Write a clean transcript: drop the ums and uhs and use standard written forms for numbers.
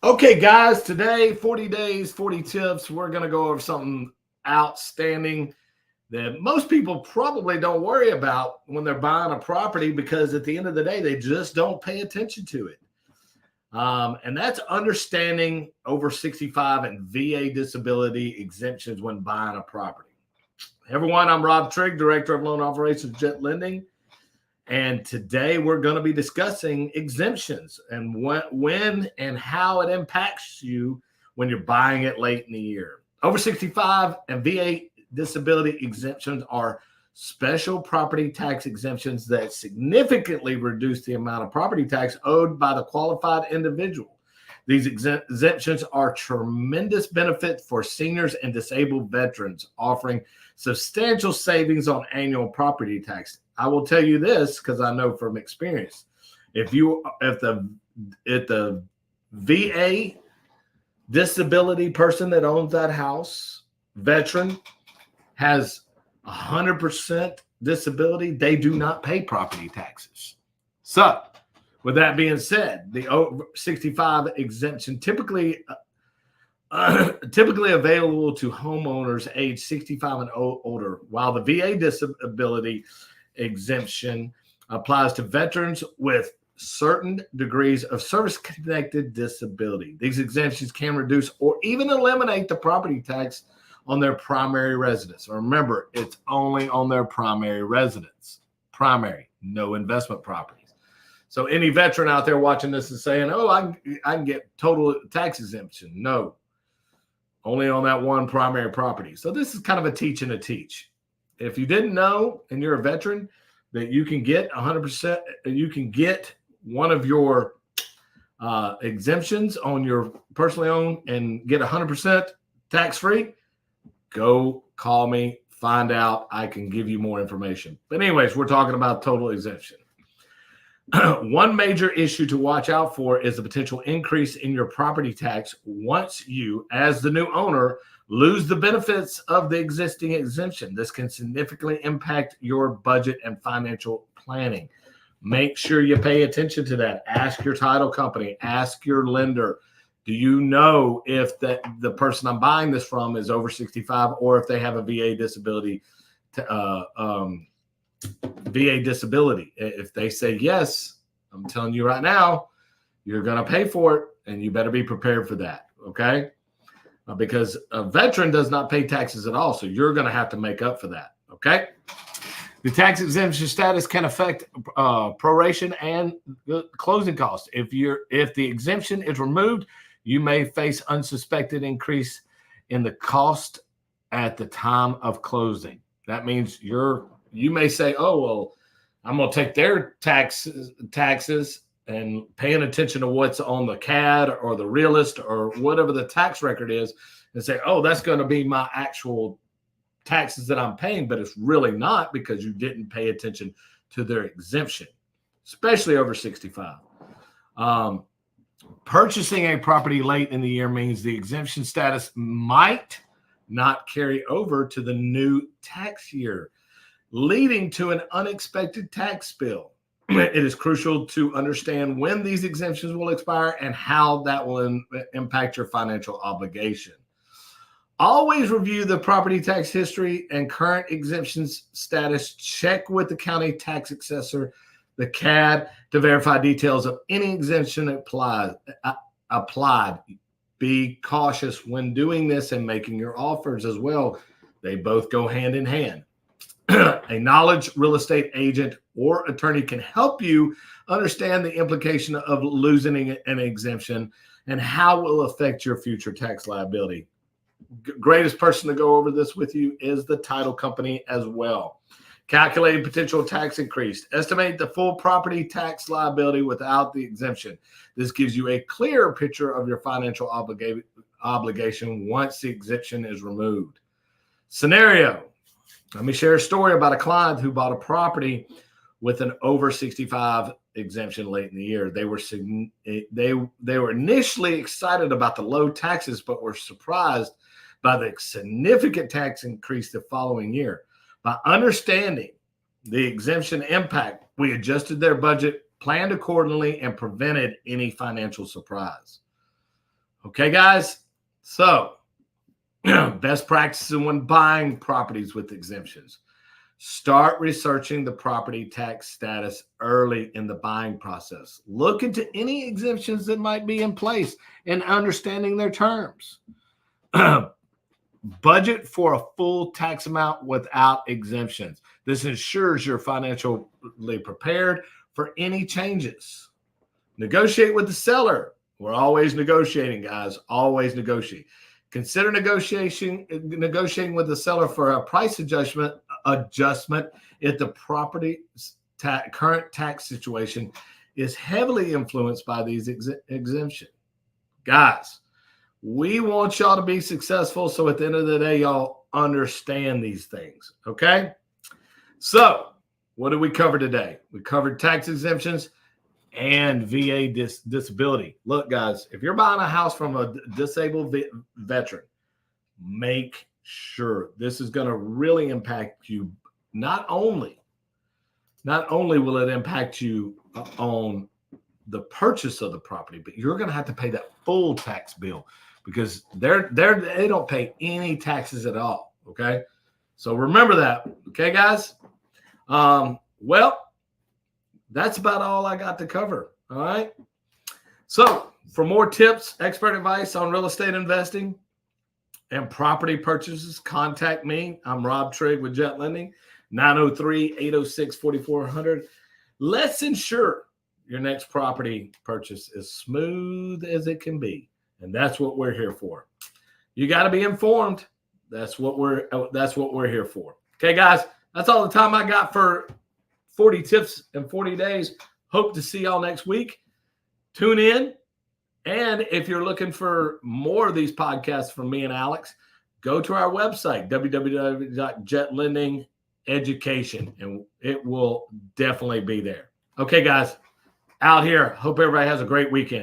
Okay, guys, today, 40 days, 40 tips. We're going to go over something outstanding that most people probably don't worry about when they're buying a property because at the end of the day, they just don't pay attention to it. And that's understanding over 65 and VA disability exemptions when buying a property. Hey, everyone, I'm Rob Trigg, Director of Loan Operations, Jet Lending. And today we're going to be discussing exemptions and when and how it impacts you when you're buying it late in the year. Over 65 and VA disability exemptions are special property tax exemptions that significantly reduce the amount of property tax owed by the qualified individual. These exemptions are tremendous benefit for seniors and disabled veterans, offering substantial savings on annual property tax. I will tell you this because I know from experience. If the VA disability person that owns that house, veteran, has 100% disability, they do not pay property taxes. So, with that being said, the over 65 exemption typically available to homeowners age 65 and older, while the VA disability exemption applies to veterans with certain degrees of service-connected disability. These exemptions can reduce or even eliminate the property tax on their primary residence. Remember, it's only on their primary residence. Primary, no investment properties. So any veteran out there watching this is saying, oh, I can get total tax exemption. No, only on that one primary property. So this is kind of a teach and a teach. If you didn't know and you're a veteran that you can get 100%, you can get one of your exemptions on your personally owned and get 100% tax-free, go call me, find out. I can give you more information. But anyways, we're talking about total exemption. One major issue to watch out for is the potential increase in your property tax once you, as the new owner, lose the benefits of the existing exemption. This can significantly impact your budget and financial planning. Make sure you pay attention to that. Ask your title company, ask your lender. Do you know if the person I'm buying this from is over 65 or if they have a VA disability? VA disability. If they say yes, I'm telling you right now, you're going to pay for it and you better be prepared for that. Okay. Because a veteran does not pay taxes at all. So you're going to have to make up for that. Okay. The tax exemption status can affect proration and closing costs. If the exemption is removed, you may face unsuspected increase in the cost at the time of closing. That means you may say, oh, well, I'm going to take their taxes and paying attention to what's on the CAD or the realist or whatever the tax record is and say, oh, that's going to be my actual taxes that I'm paying, but it's really not because you didn't pay attention to their exemption, especially over 65. Purchasing a property late in the year means the exemption status might not carry over to the new tax year, leading to an unexpected tax bill. It is crucial to understand when these exemptions will expire and how that will impact your financial obligation. Always review the property tax history and current exemptions status. Check with the county tax assessor, the CAD, to verify details of any exemption applied. Be cautious when doing this and making your offers as well. They both go hand in hand. A knowledge real estate agent or attorney can help you understand the implication of losing an exemption and how it will affect your future tax liability. Greatest person to go over this with you is the title company as well. Calculating potential tax increase. Estimate the full property tax liability without the exemption. This gives you a clearer picture of your financial obligation once the exemption is removed. Scenario. Let me share a story about a client who bought a property with an over 65 exemption late in the year. They were initially excited about the low taxes, but were surprised by the significant tax increase the following year. By understanding the exemption impact, we adjusted their budget, planned accordingly, and prevented any financial surprise. Okay, guys. So best practices when buying properties with exemptions. Start researching the property tax status early in the buying process. Look into any exemptions that might be in place and understanding their terms. Budget for a full tax amount without exemptions. This ensures you're financially prepared for any changes. Negotiate with the seller. We're always negotiating, guys. Always negotiate. Consider negotiating with the seller for a price adjustment if the property's current tax situation is heavily influenced by these exemptions. Guys, we want y'all to be successful, so at the end of the day, y'all understand these things, okay? So what did we cover today? We covered tax exemptions and VA disability. Look, guys, if you're buying a house from a disabled veteran, make sure this is going to really impact you. Not only will it impact you on the purchase of the property, but you're going to have to pay that full tax bill because they don't pay any taxes at all. Okay, so remember that. Okay, guys. Well, that's about all I got to cover. All right. So for more tips, expert advice on real estate investing and property purchases, contact me. I'm Rob Trigg with Jet Lending, 903-806-4400. Let's ensure your next property purchase is smooth as it can be. And that's what we're here for. You got to be informed. That's what we're here for. Okay, guys, that's all the time I got for 40 tips in 40 days. Hope to see y'all next week. Tune in. And if you're looking for more of these podcasts from me and Alex, go to our website, www.jetlendingeducation, and it will definitely be there. Okay, guys, out here. Hope everybody has a great weekend.